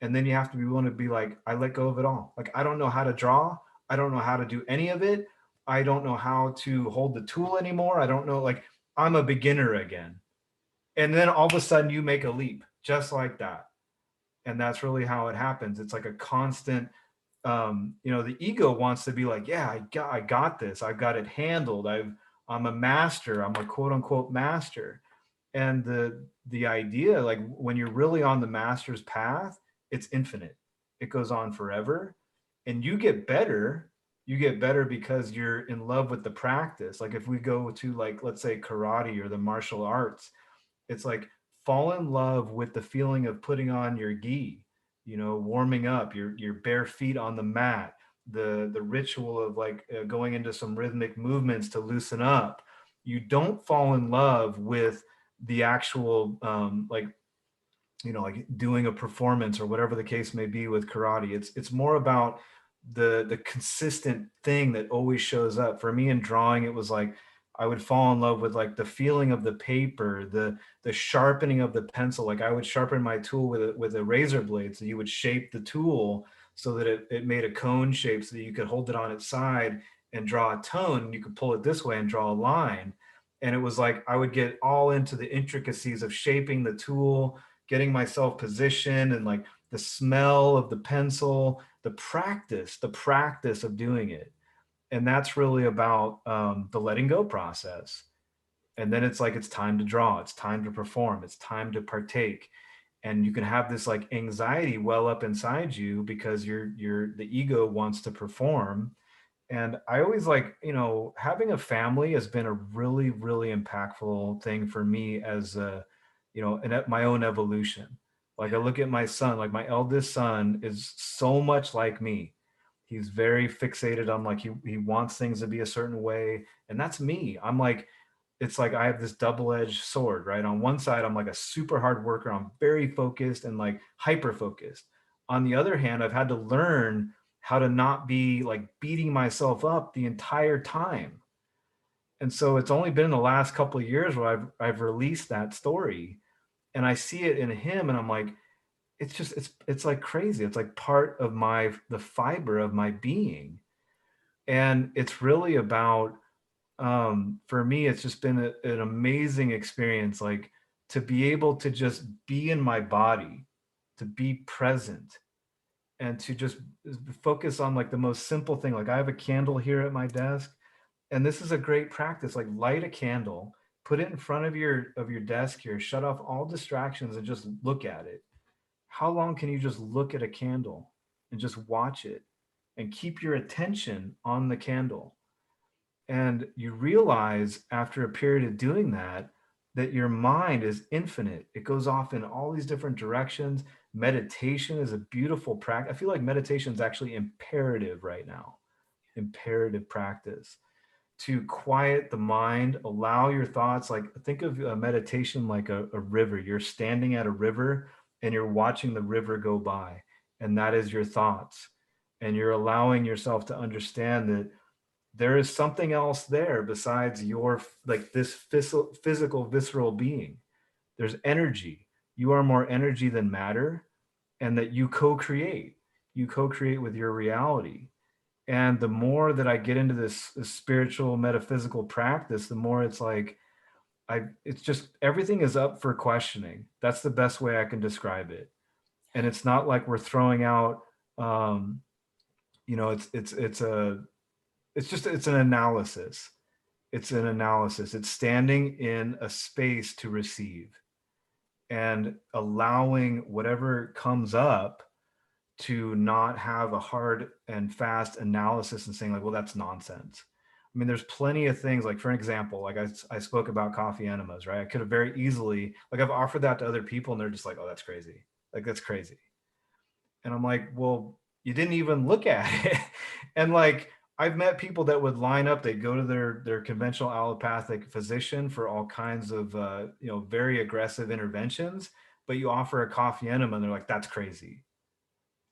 And then you have to be willing to be like, I let go of it all. Like, I don't know how to draw. I don't know how to do any of it. I don't know how to hold the tool anymore. I don't know, like, I'm a beginner again. And then all of a sudden you make a leap just like that. And that's really how it happens. It's like a constant, the ego wants to be like, yeah, I got this. I've got it handled. I'm a master. I'm a quote unquote master. And the idea, like when you're really on the master's path, it's infinite. It goes on forever. And you get better because you're in love with the practice. Like if we go to like, let's say karate or the martial arts, it's like fall in love with the feeling of putting on your gi, warming up your bare feet on the mat, the ritual of like going into some rhythmic movements to loosen up. You don't fall in love with the actual like doing a performance or whatever the case may be with karate. It's more about the consistent thing that always shows up. For me in drawing, it was like I would fall in love with like the feeling of the paper, the sharpening of the pencil. Like I would sharpen my tool with a razor blade, so you would shape the tool so that it made a cone shape so that you could hold it on its side and draw a tone. You could pull it this way and draw a line. And it was like I would get all into the intricacies of shaping the tool, getting myself positioned, and like the smell of the pencil, the practice of doing it. And that's really about the letting go process. And then it's like, it's time to draw, it's time to perform, it's time to partake. And you can have this like anxiety well up inside you because the ego wants to perform. And I always like, having a family has been a really, really impactful thing for me as my own evolution. Like I look at my son, like my eldest son is so much like me. He's very fixated on like, he wants things to be a certain way. And that's me. I'm like, it's like I have this double-edged sword, right? On one side, I'm like a super hard worker. I'm very focused and like hyper focused. On the other hand, I've had to learn how to not be like beating myself up the entire time. And so it's only been in the last couple of years where I've released that story, and I see it in him, and I'm like, it's like crazy. It's like part of the fiber of my being. And it's really about, for me, it's just been an amazing experience, like to be able to just be in my body, to be present, and to just focus on like the most simple thing. Like I have a candle here at my desk, and this is a great practice. Like light a candle, put it in front of your desk here, shut off all distractions and just look at it. How long can you just look at a candle and just watch it and keep your attention on the candle? And you realize after a period of doing that, that your mind is infinite. It goes off in all these different directions. Meditation is a beautiful practice. I feel like meditation is actually imperative right now, imperative practice to quiet the mind, allow your thoughts. Like think of meditation like a river. You're standing at a river and you're watching the river go by, and that is your thoughts. And you're allowing yourself to understand that there is something else there besides your, like, this physical visceral being. There's energy. You are more energy than matter, and that you co-create with your reality. And the more that I get into this spiritual metaphysical practice, the more it's like, it's just, everything is up for questioning. That's the best way I can describe it. And it's not like we're throwing out, um, it's an analysis. It's an analysis. It's standing in a space to receive and allowing whatever comes up to not have a hard and fast analysis and saying like, well, that's nonsense. I mean, there's plenty of things, like, for an example, like I spoke about coffee enemas, right? I could have very easily, like, I've offered that to other people and they're just like, oh, that's crazy. Like, that's crazy. And I'm like, well, you didn't even look at it. And like, I've met people that would line up, they'd go to their conventional allopathic physician for all kinds of, very aggressive interventions, but you offer a coffee enema and they're like, that's crazy.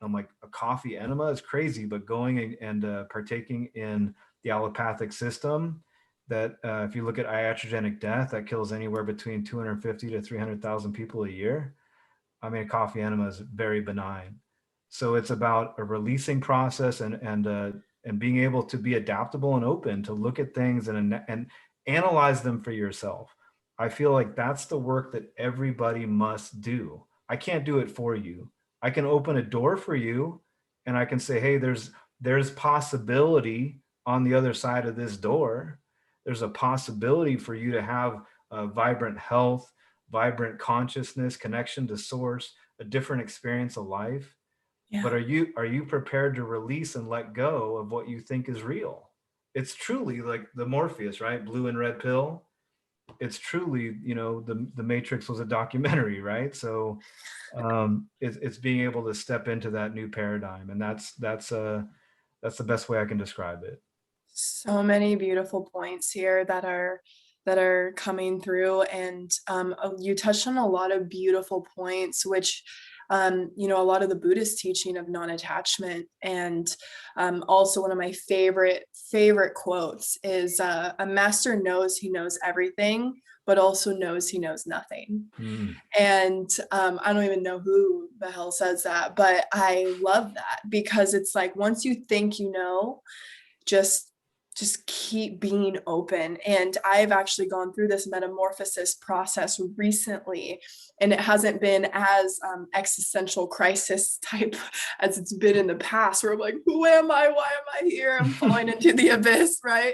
I'm like, a coffee enema is crazy, but going and partaking in the allopathic system, that if you look at iatrogenic death, that kills anywhere between 250 to 300,000 people a year. I mean, a coffee enema is very benign. So it's about a releasing process and being able to be adaptable and open to look at things and analyze them for yourself. I feel like that's the work that everybody must do. I can't do it for you. I can open a door for you and I can say, hey, there's possibility on the other side of this door. There's a possibility for you to have a vibrant health, vibrant consciousness, connection to source, a different experience of life. Yeah. But are you prepared to release and let go of what you think is real? It's truly like the Morpheus, right? Blue and red pill. It's truly, the Matrix was a documentary, right? So it's being able to step into that new paradigm, and that's the best way I can describe it. So many beautiful points here that are coming through, and you touched on a lot of beautiful points, which a lot of the Buddhist teaching of non-attachment, and also one of my favorite quotes is a master knows he knows everything, but also knows he knows nothing. And I don't even know who the hell says that, but I love that, because it's like, once you think just keep being open. And I've actually gone through this metamorphosis process recently, and it hasn't been as existential crisis type as it's been in the past, where I'm like, who am I? Why am I here? I'm falling into the abyss, right?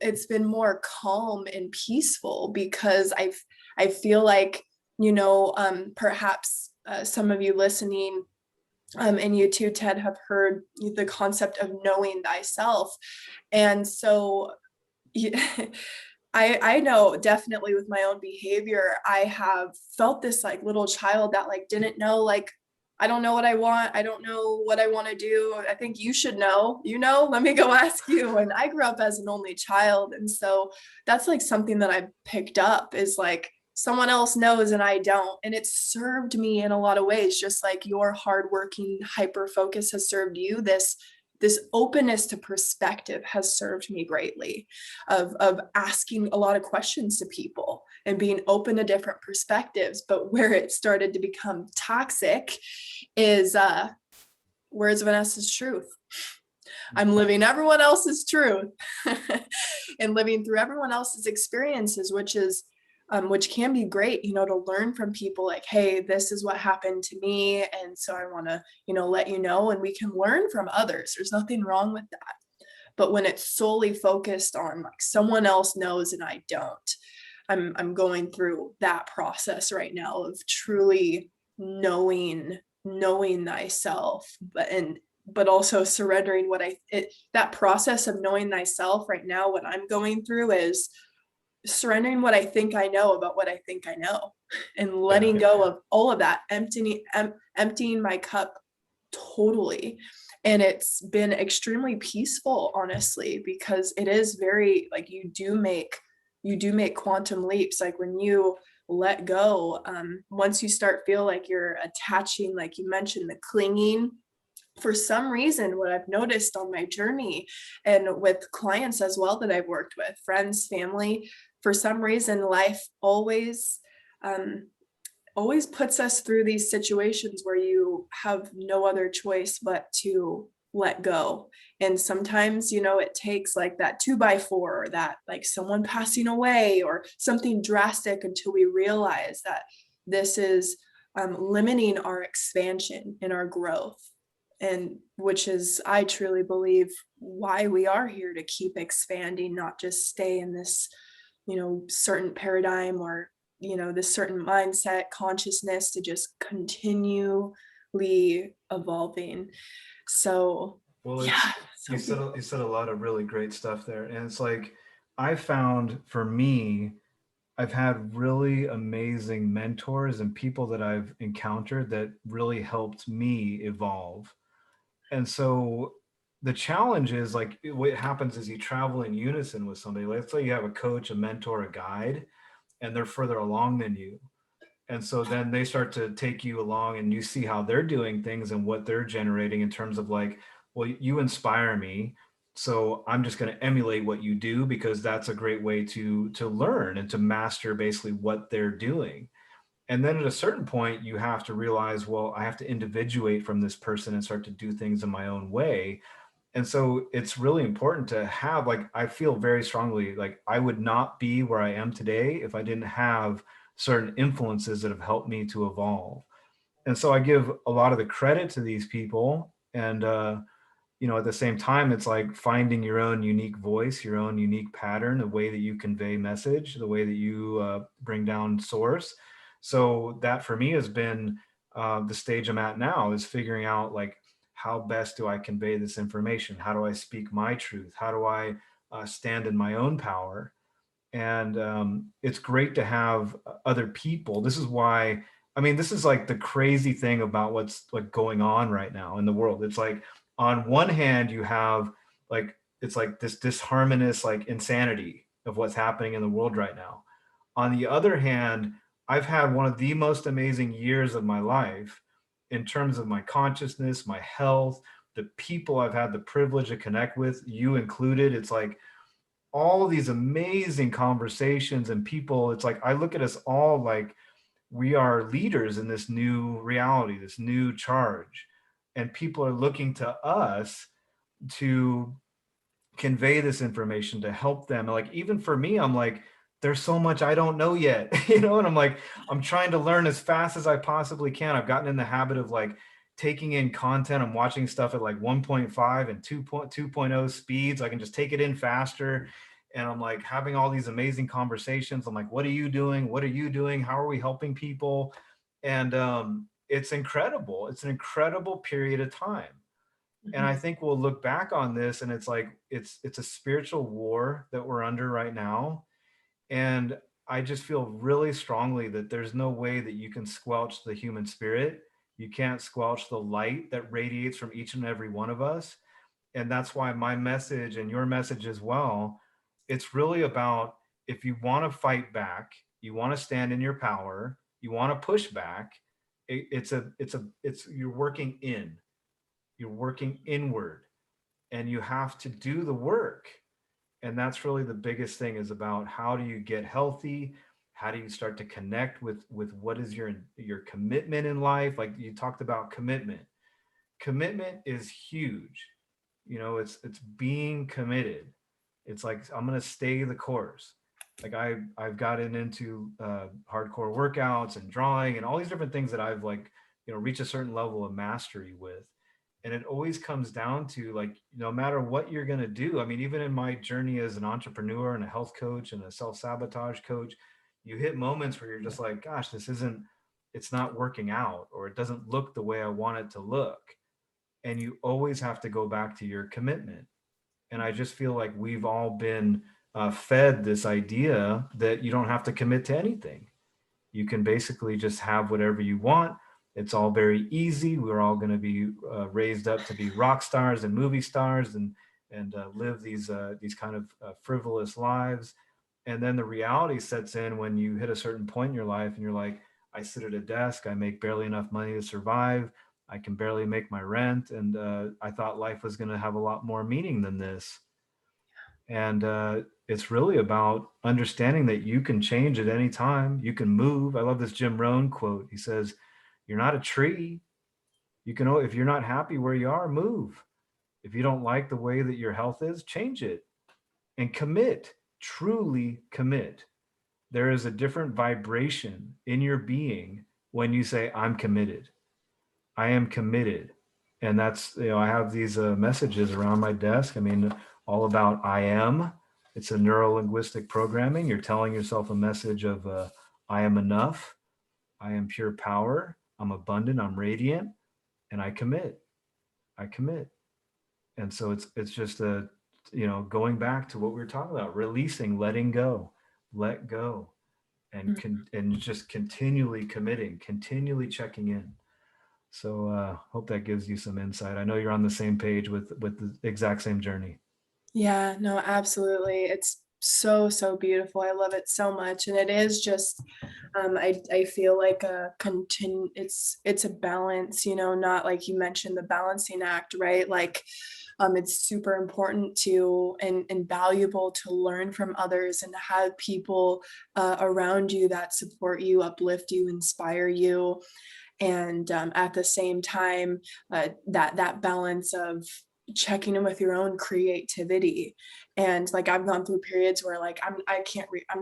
It's been more calm and peaceful, because I feel like, perhaps some of you listening, and you too, Ted, have heard the concept of knowing thyself. And so I know definitely with my own behavior, I have felt this like little child that like didn't know, like, I don't know what I want. I don't know what I want to do. I think you should know, let me go ask you. And I grew up as an only child. And so that's like something that I picked up, is like, someone else knows and I don't. And it served me in a lot of ways, just like your hardworking hyper focus has served you. This openness to perspective has served me greatly, of asking a lot of questions to people and being open to different perspectives. But where it started to become toxic is where's Vanessa's truth? I'm living everyone else's truth and living through everyone else's experiences, which can be great, to learn from people like, hey, this is what happened to me. And so I want to, let you know, and we can learn from others. There's nothing wrong with that. But when it's solely focused on like someone else knows and I don't, I'm going through that process right now of truly knowing thyself, but also surrendering that process of knowing thyself right now. What I'm going through is surrendering what I think I know about what I think I know, and letting go of all of that, emptying my cup totally. And it's been extremely peaceful, honestly, because it is very like, you do make quantum leaps. Like when you let go, once you start feel like you're attaching, like you mentioned, the clinging, for some reason, what I've noticed on my journey and with clients as well that I've worked with, friends, family, for some reason, life um, always puts us through these situations where you have no other choice but to let go. And sometimes, it takes like that 2x4 or that like someone passing away or something drastic until we realize that this is limiting our expansion and our growth. And which is, I truly believe, why we are here, to keep expanding, not just stay in this, certain paradigm or this certain mindset, consciousness, to just continually evolving. So Well, it's yeah, so you said a lot of really great stuff there, and it's like I found for me, I've had really amazing mentors and people that I've encountered that really helped me evolve. And so the challenge is like what happens is you travel in unison with somebody. Let's say you have a coach, a mentor, a guide, and they're further along than you. And so then they start to take you along and you see how they're doing things and what they're generating in terms of like, well, you inspire me. So I'm just going to emulate what you do because that's a great way to learn and to master basically what they're doing. And then at a certain point, you have to realize, well, I have to individuate from this person and start to do things in my own way. And so it's really important to have, like, I feel very strongly like I would not be where I am today if I didn't have certain influences that have helped me to evolve. And so I give a lot of the credit to these people. And, at the same time, it's like finding your own unique voice, your own unique pattern, the way that you convey message, the way that you bring down source. So that for me has been the stage I'm at now, is figuring out like, how best do I convey this information? How do I speak my truth? How do I stand in my own power? And it's great to have other people. This is why, I mean, this is like the crazy thing about what's like going on right now in the world. It's like on one hand you have like, it's like this disharmonious like insanity of what's happening in the world right now. On the other hand, I've had one of the most amazing years of my life in terms of my consciousness, my health, the people I've had the privilege to connect with, you included. It's like all these amazing conversations and people. It's like I look at us all like we are leaders in this new reality, this new charge, and people are looking to us to convey this information to help them. Like even for me, I'm like, there's so much I don't know yet, and I'm like, I'm trying to learn as fast as I possibly can. I've gotten in the habit of like taking in content. I'm watching stuff at like 1.5 and 2.0 speeds. I can just take it in faster. And I'm like having all these amazing conversations. I'm like, what are you doing? What are you doing? How are we helping people? And it's incredible. It's an incredible period of time. And I mhm, think we'll look back on this and it's like it's a spiritual war that we're under right now. And I just feel really strongly that there's no way that you can squelch the human spirit. You can't squelch the light that radiates from each and every one of us. And that's why my message and your message as well, it's really about, if you want to fight back, you want to stand in your power, you want to push back, it's you're working in, you're working inward, and you have to do the work. And that's really the biggest thing, is about how do you get healthy, how do you start to connect with what is your commitment in life. Like you talked about commitment. Commitment is huge. It's being committed. It's like, I'm going to stay the course. Like I've gotten into hardcore workouts and drawing and all these different things that I've like reached a certain level of mastery with. And it always comes down to like, no matter what you're going to do. I mean, even in my journey as an entrepreneur and a health coach and a self-sabotage coach, you hit moments where you're just like, gosh, it's not working out, or it doesn't look the way I want it to look. And you always have to go back to your commitment. And I just feel like we've all been fed this idea that you don't have to commit to anything. You can basically just have whatever you want. It's all very easy. We're all going to be raised up to be rock stars and movie stars and live these kind of frivolous lives. And then the reality sets in when you hit a certain point in your life and you're like, I sit at a desk, I make barely enough money to survive. I can barely make my rent. And I thought life was going to have a lot more meaning than this. And it's really about understanding that you can change at any time. You can move. I love this Jim Rohn quote. He says, "You're not a tree. You can, if you're not happy where you are, move. If you don't like the way that your health is, change it and commit, truly commit." There is a different vibration in your being when you say, "I'm committed. I am committed." And that's, I have these messages around my desk. I mean, all about I am. It's a neuro-linguistic programming. You're telling yourself a message of I am enough. I am pure power. I'm abundant. I'm radiant. And I commit. I commit. And so it's just going back to what we were talking about, releasing, letting go, let go, and and just continually committing, continually checking in. So hope that gives you some insight. I know you're on the same page with the exact same journey. Yeah, no, absolutely. It's so, so beautiful. I love it so much. And it is just, I feel like it's a balance, not like you mentioned the balancing act, right? Like, it's super important to and valuable to learn from others and to have people around you that support you, uplift you, inspire you. And at the same time, that balance of checking in with your own creativity. And like I've gone through periods where like I'm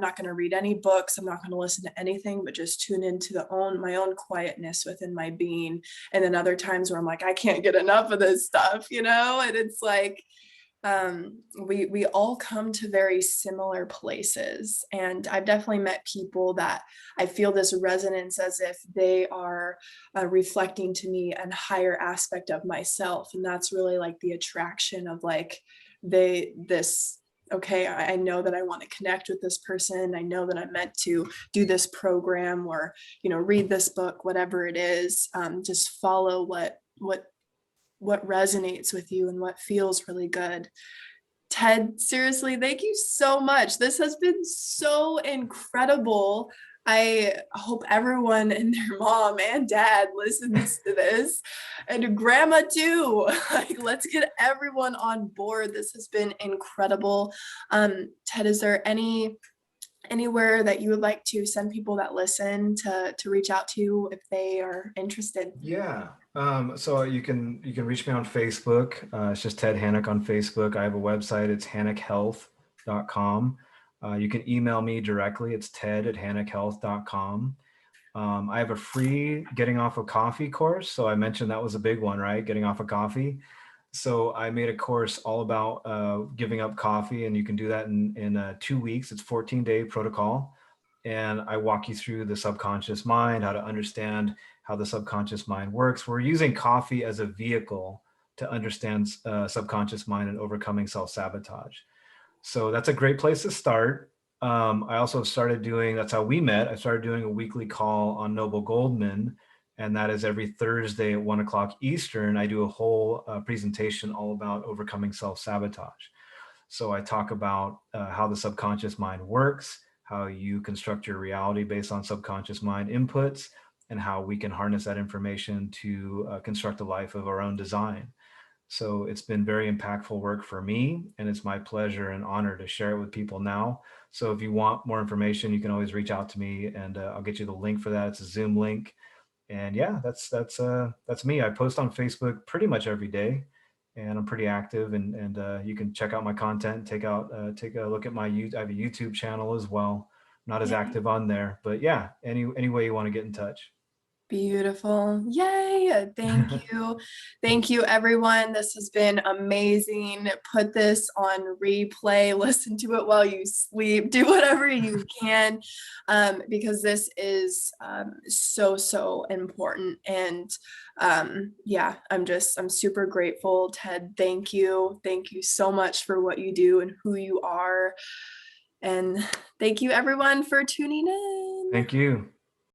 not going to read any books, I'm not going to listen to anything, but just tune into my own quietness within my being. And then other times where I'm like, I can't get enough of this stuff, and it's like we all come to very similar places. And I've definitely met people that I feel this resonance as if they are reflecting to me a higher aspect of myself. And that's really like the attraction of like okay, I know that I want to connect with this person. I know that I'm meant to do this program or, read this book, whatever it is. Just follow what resonates with you and what feels really good. Ted, seriously, thank you so much. This has been so incredible. I hope everyone and their mom and dad listens to this, and grandma too. Like, let's get everyone on board. This has been incredible. Ted, is there anywhere that you would like to send people that listen to reach out to if they are interested? Yeah. So you can reach me on Facebook. It's just Ted Hanik on Facebook. I have a website. It's hanikhealth.com. You can email me directly. It's ted@hanikhealth.com. I have a free getting off of coffee course. So I mentioned that was a big one, right? Getting off of coffee. So I made a course all about giving up coffee, and you can do that in 2 weeks. It's 14-day protocol. And I walk you through the subconscious mind, how to understand how the subconscious mind works. We're using coffee as a vehicle to understand subconscious mind and overcoming self-sabotage. So that's a great place to start. I also started doing, that's how we met. I started doing a weekly call on Noble Goldman, and that is every Thursday at 1:00 Eastern. I do a whole presentation all about overcoming self-sabotage. So I talk about how the subconscious mind works, how you construct your reality based on subconscious mind inputs, and how we can harness that information to construct a life of our own design. So it's been very impactful work for me, and it's my pleasure and honor to share it with people now. So if you want more information, you can always reach out to me, and I'll get you the link for that. It's a Zoom link. And yeah, that's me. I post on Facebook pretty much every day, and I'm pretty active. And you can check out my content. Take a look at I have a YouTube channel as well. Not as active on there, but yeah, any way you want to get in touch. Beautiful. Yay. Thank you. Thank you, everyone. This has been amazing. Put this on replay, listen to it while you sleep, do whatever you can, because this is so, so important. And yeah, I'm super grateful. Ted, thank you. Thank you so much for what you do and who you are. And thank you, everyone, for tuning in. Thank you.